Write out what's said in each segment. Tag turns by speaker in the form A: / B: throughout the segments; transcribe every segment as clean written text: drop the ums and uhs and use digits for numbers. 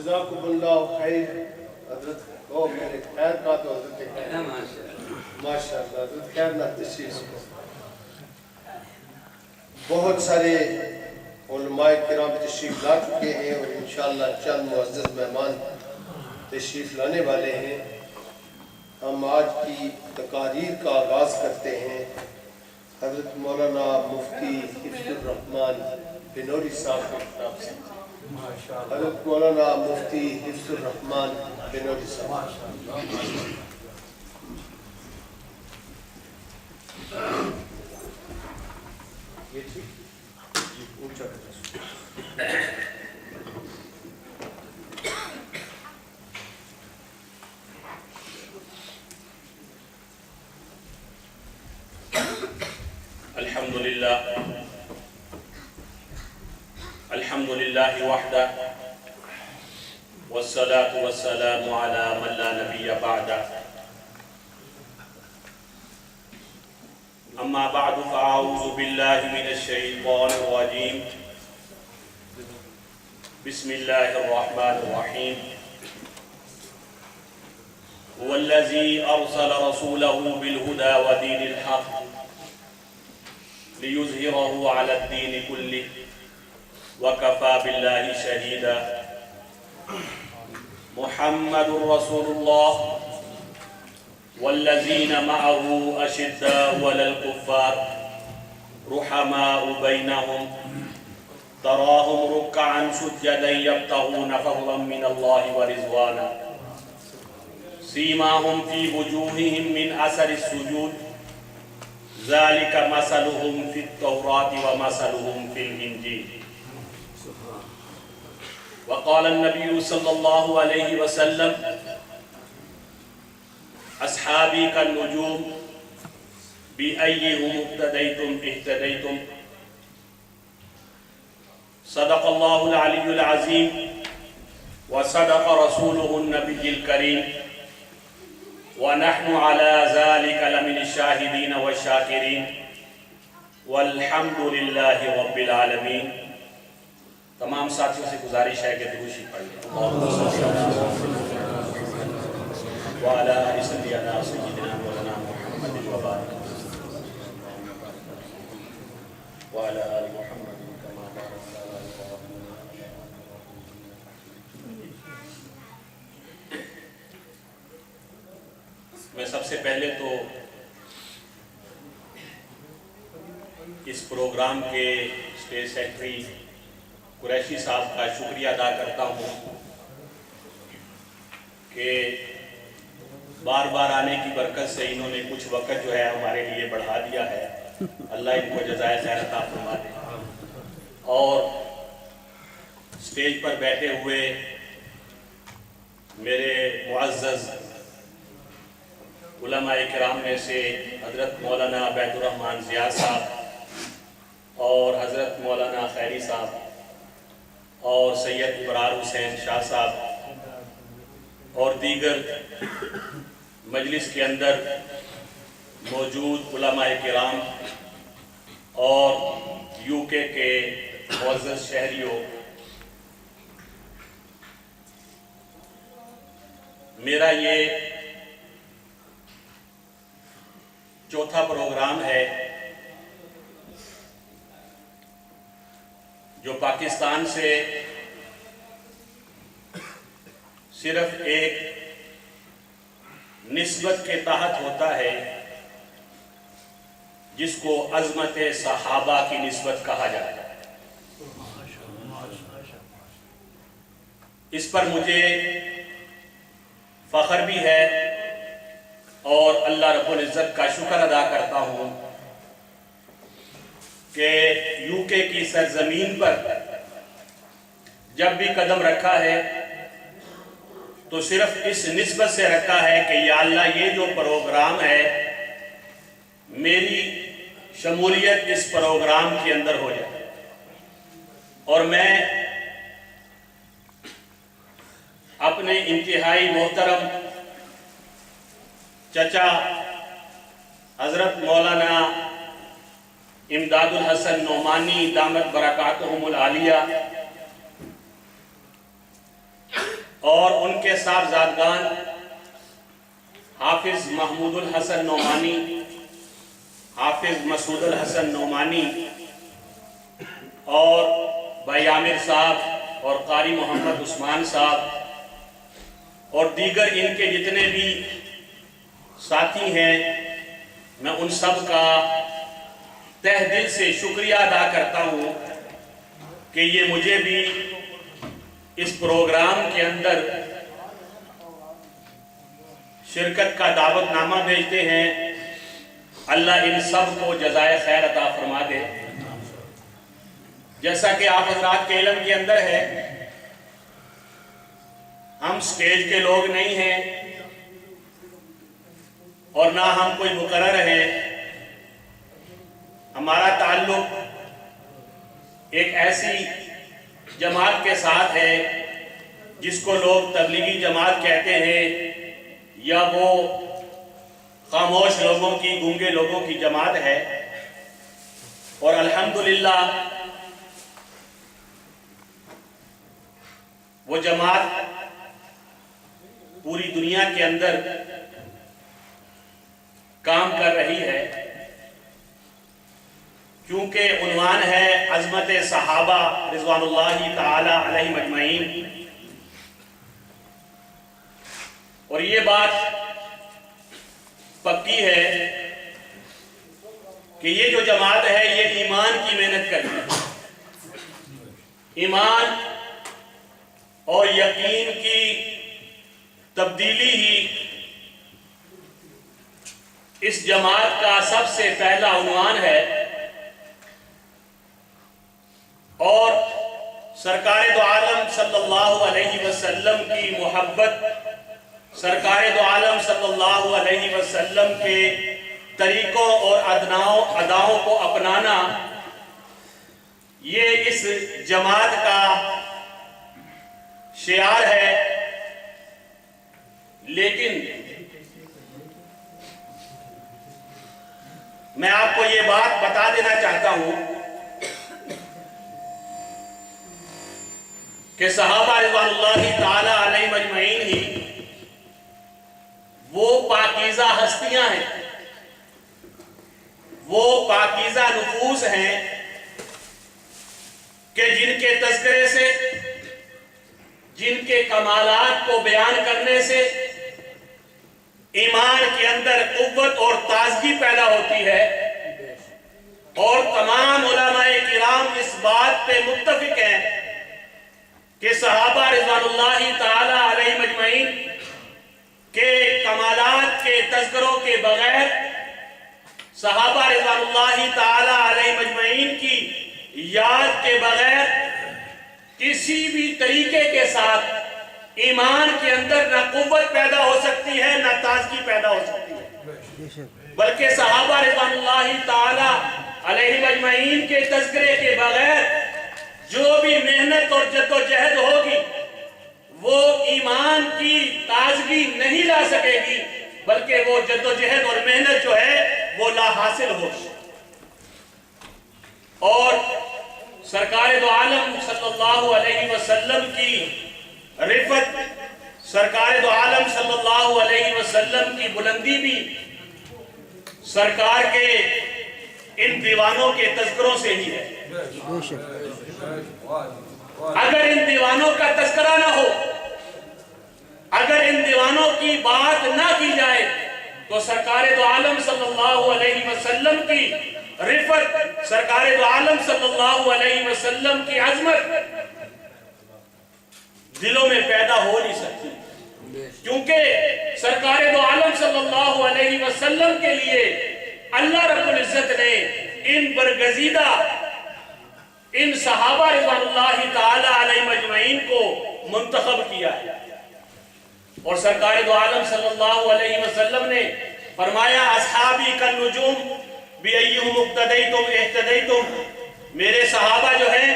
A: جزاکم اللہ خیر حضرت کو میرے خیر کا تو حضرت خیر ماشاءاللہ حضرت خیر نہ تشریف کو بہت سارے علماء کرام تشریف لا چکے ہیں اور انشاءاللہ چند معزز مہمان تشریف لانے والے ہیں. ہم آج کی تقاریر کا آغاز کرتے ہیں حضرت مولانا مفتی حفظ الرحمان بنوری صاحب کی طرف سے. حضرت مولانا مفتی حفظ الرحمان بنوری صاحب. یہ ٹھیک اونچا
B: الحمد لله وحده والصلاة والسلام على من لا نبي بعده. أما بعد فأعوذ بالله من الشيطان الرجيم. بسم الله الرحمن الرحيم. هو الذي أرسل رسوله بالهدى ودين الحق ليظهره على الدين كله وكفى بالله شهيدا. محمد رسول الله والذين معه أشداء على الكفار رحماء بينهم تراهم ركعا سجدا يبتغون فضلا من الله ورضوانا سيماهم في وجوههم من أثر السجود ذلك مثلهم في التوراة ومثلهم في الإنجيل. وقال النبي صلى الله عليه وسلم أصحابي كالنجوم بأيهم اقتديتم اهتديتم. صدق الله العلي العظيم وصدق رسوله النبي الكريم ونحن على ذلك لمن الشاهدين والشاكرين والحمد لله رب العالمين. تمام ساتھیوں سے گزارش ہے کہ درود پڑھ لیں. وعلى آل سيدنا مولانا محمد وبارك وعلى آل محمد كما باركت على إبراهيم. میں سب سے پہلے تو اس پروگرام کے اسٹیج سیکرٹری قریشی صاحب کا شکریہ ادا کرتا ہوں کہ بار بار آنے کی برکت سے انہوں نے کچھ وقت جو ہے ہمارے لیے بڑھا دیا ہے. اللہ ان کو جزائے خیر عطا فرما دے. اور اسٹیج پر بیٹھے ہوئے میرے معزز علماء کرام میں سے حضرت مولانا عبید الرحمن زیاد صاحب اور حضرت مولانا خیری صاحب اور سید ابرار حسین شاہ صاحب اور دیگر مجلس کے اندر موجود علماء کرام اور یو کے معزز شہریوں، میرا یہ چوتھا پروگرام ہے جو پاکستان سے صرف ایک نسبت کے تحت ہوتا ہے جس کو عظمت صحابہ کی نسبت کہا جاتا ہے. اس پر مجھے فخر بھی ہے اور اللہ رب العزت کا شکر ادا کرتا ہوں کہ یو کے کی سرزمین پر جب بھی قدم رکھا ہے تو صرف اس نسبت سے رکھا ہے کہ یا اللہ یہ جو پروگرام ہے میری شمولیت اس پروگرام کے اندر ہو جائے. اور میں اپنے انتہائی محترم چچا حضرت مولانا امداد الحسن نعمانی دامت برکاتہم العالیہ اور ان کے صاحبزادگان حافظ محمود الحسن نعمانی، حافظ مسعود الحسن نعمانی اور بھائی عامر صاحب اور قاری محمد عثمان صاحب اور دیگر ان کے جتنے بھی ساتھی ہیں، میں ان سب کا تہ دل سے شکریہ ادا کرتا ہوں کہ یہ مجھے بھی اس پروگرام کے اندر شرکت کا دعوت نامہ بھیجتے ہیں۔ اللہ ان سب کو جزائے خیر عطا فرما دے۔ جیسا کہ آپ حضرات کے علم کے اندر ہے، ہم سٹیج کے لوگ نہیں ہیں اور نہ ہم کوئی مقرر ہیں۔ ہمارا تعلق ایک ایسی جماعت کے ساتھ ہے جس کو لوگ تبلیغی جماعت کہتے ہیں، یا وہ خاموش لوگوں کی، گونگے لوگوں کی جماعت ہے۔ اور الحمدللہ وہ جماعت پوری دنیا کے اندر کام کر رہی ہے، کیونکہ عنوان ہے عظمت صحابہ رضوان اللہ تعالی علیہم اجمعین۔ اور یہ بات پکی ہے کہ یہ جو جماعت ہے یہ ایمان کی محنت کرتی ہے۔ ایمان اور یقین کی تبدیلی ہی اس جماعت کا سب سے پہلا عنوان ہے، اور سرکار دو عالم صلی اللہ علیہ وسلم کی محبت، سرکار دو عالم صلی اللہ علیہ وسلم کے طریقوں اور اداؤں کو اپنانا، یہ اس جماعت کا شعار ہے۔ لیکن میں آپ کو یہ بات بتا دینا چاہتا ہوں کہ صحابہ رضوان اللہ تعالی علیہم اجمعین ہی وہ پاکیزہ ہستیاں ہیں، وہ پاکیزہ نفوس ہیں کہ جن کے تذکرے سے، جن کے کمالات کو بیان کرنے سے ایمان کے اندر قوت اور تازگی پیدا ہوتی ہے۔ اور تمام علماء کرام اس بات پہ متفق ہیں کہ صحابہ رضوان اللہ تعالی علیہم اجمعین کے کمالات کے تذکروں کے بغیر، صحابہ رضوان اللہ تعالی علیہم اجمعین کی یاد کے بغیر کسی بھی طریقے کے ساتھ ایمان کے اندر نہ قوت پیدا ہو سکتی ہے، نہ تازگی پیدا ہو سکتی ہے۔ بلکہ صحابہ رضوان اللہ تعالی علیہم اجمعین کے تذکرے کے بغیر جو بھی محنت اور جد و جہد ہوگی وہ ایمان کی تازگی نہیں لا سکے گی، بلکہ وہ جد و جہد اور محنت جو ہے وہ لا حاصل ہوگی۔ اور سرکار دو عالم صلی اللہ علیہ وسلم کی رفت، سرکار دو عالم صلی اللہ علیہ وسلم کی بلندی بھی سرکار کے ان دیوانوں کے تذکروں سے ہی ہے۔ اگر ان دیوانوں کا تذکرہ نہ ہو، اگر ان دیوانوں کی بات نہ کی جائے تو سرکار دو عالم صلی اللہ علیہ وسلم کی رفت، سرکار دو عالم صلی اللہ علیہ وسلم کی عظمت دلوں میں پیدا ہو نہیں سکتی، کیونکہ سرکار دو عالم صلی اللہ علیہ وسلم کے لیے اللہ رب العزت نے ان برگزیدہ، ان صحابہ رضوان اللہ تعالی علیہ مجمعین کو منتخب کیا ہے۔ اور سرکار دو عالم صلی اللہ علیہ وسلم نے فرمایا اصحابی کالنجوم بِأَيِّهُمْ اقْتَدَيْتُمْ اهْتَدَيْتُمْ، میرے صحابہ جو ہیں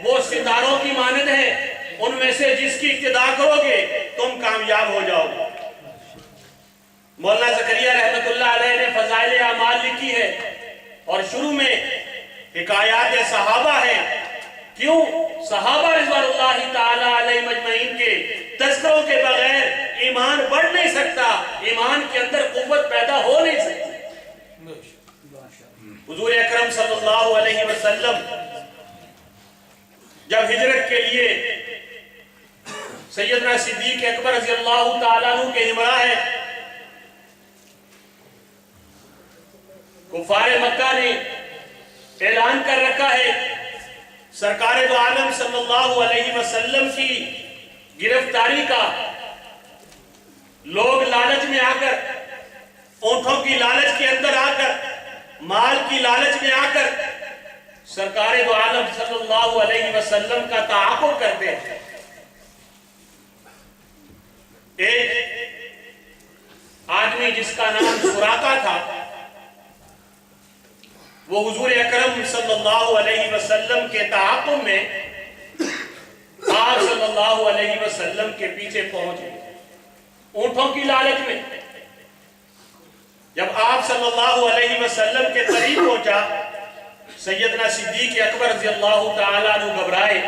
B: وہ ستاروں کی مانند ہیں، ان میں سے جس کی اقتداء کرو گے تم کامیاب ہو جاؤ گے۔ مولانا زکریا رحمت اللہ علیہ نے فضائل اعمال لکھی ہے اور شروع میں حکایات صحابہ ہیں۔ کیوں؟ صحابہ رضوان اللہ تعالی علیہ مجمعین کے تذکروں عنصروں کے بغیر ایمان بڑھ نہیں سکتا، ایمان کے اندر قوت پیدا ہو نہیں سکتی۔ حضور اکرم صلی اللہ علیہ وسلم جب ہجرت کے لیے سیدنا صدیق اکبر رضی اللہ تعالیٰ عنہ کے ہمراہ ہے، کفار مکہ نے اعلان کر رکھا ہے سرکار دو عالم صلی اللہ علیہ وسلم کی گرفتاری کا۔ لوگ لالچ میں آ کر، اونٹوں کی لالچ کے اندر آ کر، مال کی لالچ میں آ کر سرکار دو عالم صلی اللہ علیہ وسلم کا تعاقب کرتے ہیں۔ ایک آدمی جس کا نام سراقہ تھا، وہ حضور اکرم صلی اللہ علیہ وسلم کے تعاقب میں آپ صلی اللہ علیہ وسلم کے پیچھے پہنچ گئے اونٹوں کی لالچ میں۔ جب آپ صلی اللہ علیہ وسلم کے قریب پہنچا، سیدنا صدیق اکبر رضی اللہ تعالیٰ عنہ گھبرائے۔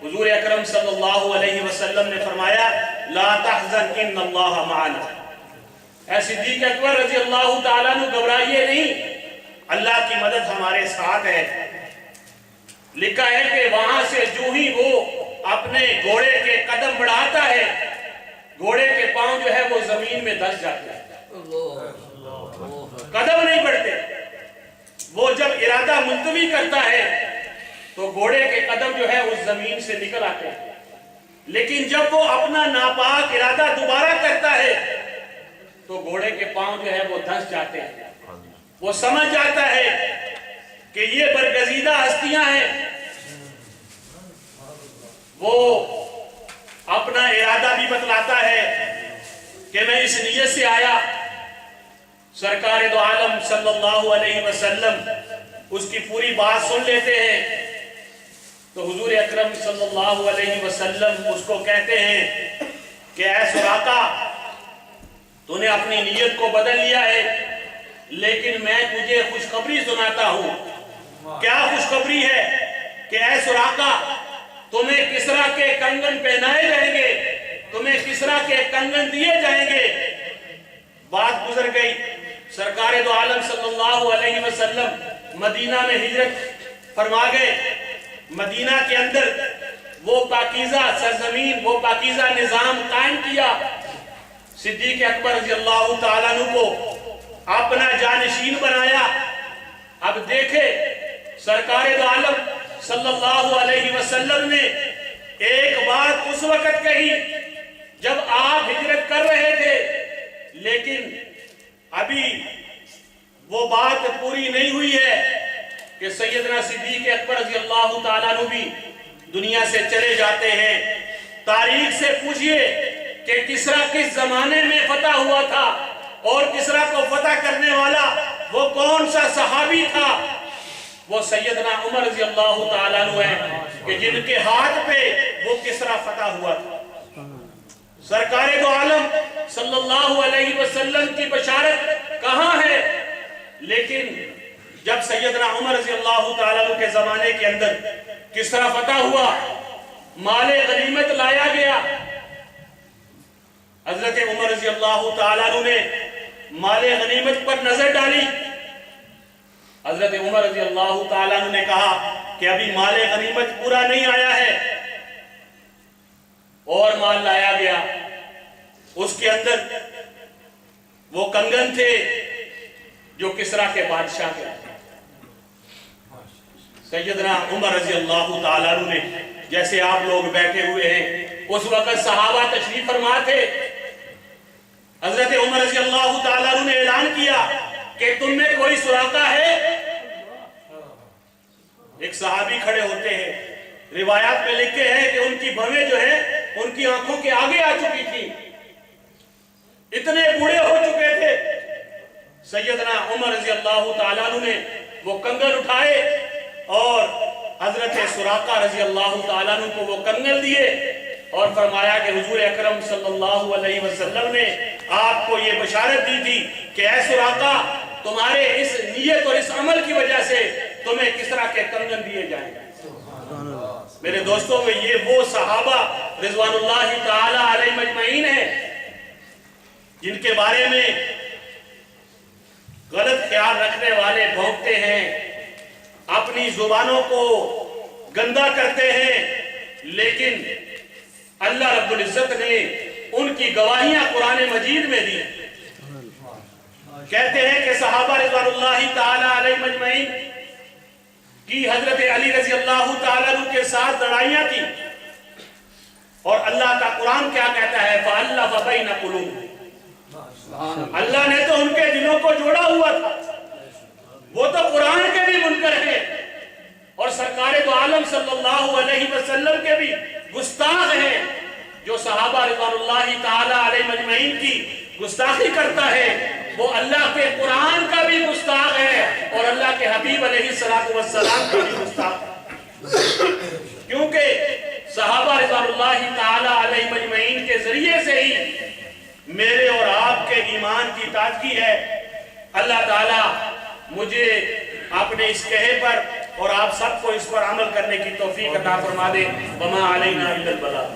B: حضور اکرم صلی اللہ علیہ وسلم نے فرمایا لا تحزن ان اللہ معنا، اے صدیق اکبر رضی اللہ تعالیٰ عنہ گھبرائیے نہیں، اللہ کی مدد ہمارے ساتھ ہے۔ لکھا ہے کہ وہاں سے جو ہی وہ اپنے گھوڑے کے قدم بڑھاتا ہے، گھوڑے کے پاؤں جو ہے وہ زمین میں دھس جاتے ہیں، قدم نہیں بڑھتے۔ وہ جب ارادہ ملتوی کرتا ہے تو گھوڑے کے قدم جو ہے اس زمین سے نکل آتے ہیں، لیکن جب وہ اپنا ناپاک ارادہ دوبارہ کرتا ہے تو گھوڑے کے پاؤں جو ہے وہ دھس جاتے ہیں۔ وہ سمجھ جاتا ہے کہ یہ برگزیدہ ہستیاں ہیں۔ وہ اپنا ارادہ بھی بتلاتا ہے کہ میں اس نیت سے آیا۔ سرکار دو عالم صلی اللہ علیہ وسلم اس کی پوری بات سن لیتے ہیں تو حضور اکرم صلی اللہ علیہ وسلم اس کو کہتے ہیں کہ اے سراقہ، تو نے اپنی نیت کو بدل لیا ہے، لیکن میں تجھے خوشخبری سناتا ہوں۔ کیا خوشخبری ہے؟ کہ اے سراقہ، تمہیں کسرا کے کنگن پہنائے جائیں گے، تمہیں کسرا کے کنگن دیے جائیں گے۔ بات گزر گئی، سرکار دو عالم صلی اللہ علیہ وسلم مدینہ میں ہجرت فرما گئے۔ مدینہ کے اندر وہ پاکیزہ سرزمین، وہ پاکیزہ نظام قائم کیا۔ صدیق اکبر رضی اللہ تعالیٰ عنہ کو اپنا جانشین بنایا۔ اب دیکھے سرکار دو عالم صلی اللہ علیہ وسلم نے ایک بات اس وقت کہی جب آپ ہجرت کر رہے تھے، لیکن ابھی وہ بات پوری نہیں ہوئی ہے کہ سیدنا صدیق اکبر رضی اللہ تعالیٰ عنہ بھی دنیا سے چلے جاتے ہیں۔ تاریخ سے پوچھئے کہ کسرا کس زمانے میں فتح ہوا تھا اور کسرا کو فتح کرنے والا وہ کون سا صحابی تھا؟ وہ سیدنا عمر رضی اللہ تعالیٰ عنہ ہے کہ جن کے ہاتھ پہ وہ کسرا فتح ہوا تھا۔ سرکار دو عالم صلی اللہ علیہ وسلم کی بشارت کہاں ہے؟ لیکن جب سیدنا عمر رضی اللہ تعالیٰ عنہ کے زمانے کے اندر کسرا فتح ہوا، مال غنیمت لایا گیا، حضرت عمر رضی اللہ تعالیٰ عنہ نے مال غنیمت پر نظر ڈالی۔ حضرت عمر رضی اللہ تعالیٰ عنہ نے کہا کہ ابھی مال غنیمت پورا نہیں آیا ہے، اور مال لایا گیا۔ اس کے اندر وہ کنگن تھے جو کسرا کے بادشاہ کے۔ سیدنا عمر رضی اللہ تعالیٰ عنہ نے، جیسے آپ لوگ بیٹھے ہوئے ہیں، اس وقت صحابہ تشریف فرما تھے، حضرت عمر رضی اللہ تعالیٰ عنہ نے اعلان کیا کہ تم میں کوئی سراقہ ہے؟ ایک صحابی کھڑے ہوتے ہیں، روایات میں لکھتے ہیں کہ ان کی بھویں جو ہے ان کی آنکھوں کے آگے آ چکی تھی، اتنے بوڑھے ہو چکے تھے۔ سیدنا عمر رضی اللہ تعالیٰ عنہ نے وہ کنگن اٹھائے اور حضرت سراقہ رضی اللہ تعالیٰ عنہ کو وہ کنگن دیے اور فرمایا کہ حضور اکرم صلی اللہ علیہ وسلم نے آپ کو یہ بشارت دی تھی کہ اے سراقہ، تمہارے اس نیت اور اس عمل کی وجہ سے تمہیں کسرا کے کنگن دیے جائیں گے۔ میرے دوستوں میں یہ وہ صحابہ رضوان اللہ تعالی علیہ جن کے بارے میں غلط خیال رکھنے والے بھونکتے ہیں، اپنی زبانوں کو گندا کرتے ہیں، لیکن اللہ رب العزت نے ان کی گواہیاں قرآن مجید میں دی۔ کہتے ہیں کہ صحابہ رضوان اللہ تعالی علیہ مجمعین کی حضرت علی رضی اللہ تعالیٰ عنہ کے ساتھ لڑائیاں تھی، اور اللہ کا قرآن کیا کہتا ہے؟ فَأَلَّفَ بَيْنَ قُلُوبِهِمْ، اللہ نے تو ان کے دلوں کو جوڑا ہوا تھا۔ وہ تو قرآن کے بھی منکر ہیں اور سرکار دو عالم صلی اللہ علیہ وسلم کے بھی گستاخ ہیں۔ جو صحابہ رضوان اللہ تعالی علیہ مجمعین کی گستاخی کرتا ہے وہ اللہ کے قرآن کا بھی گستاخ ہے اور اللہ کے حبیب علیہ السلام کا بھی گستاخ ہے، کیونکہ صحابہ رضوان اللہ تعالی علیہ مجمعین کے ذریعے سے ہی میرے اور آپ کے ایمان کی تازگی ہے۔ اللہ تعالیٰ مجھے اپنے اس کہے پر اور آپ سب کو اس پر عمل کرنے کی توفیق عطا فرما دے۔ وما علینا الا البلاغ۔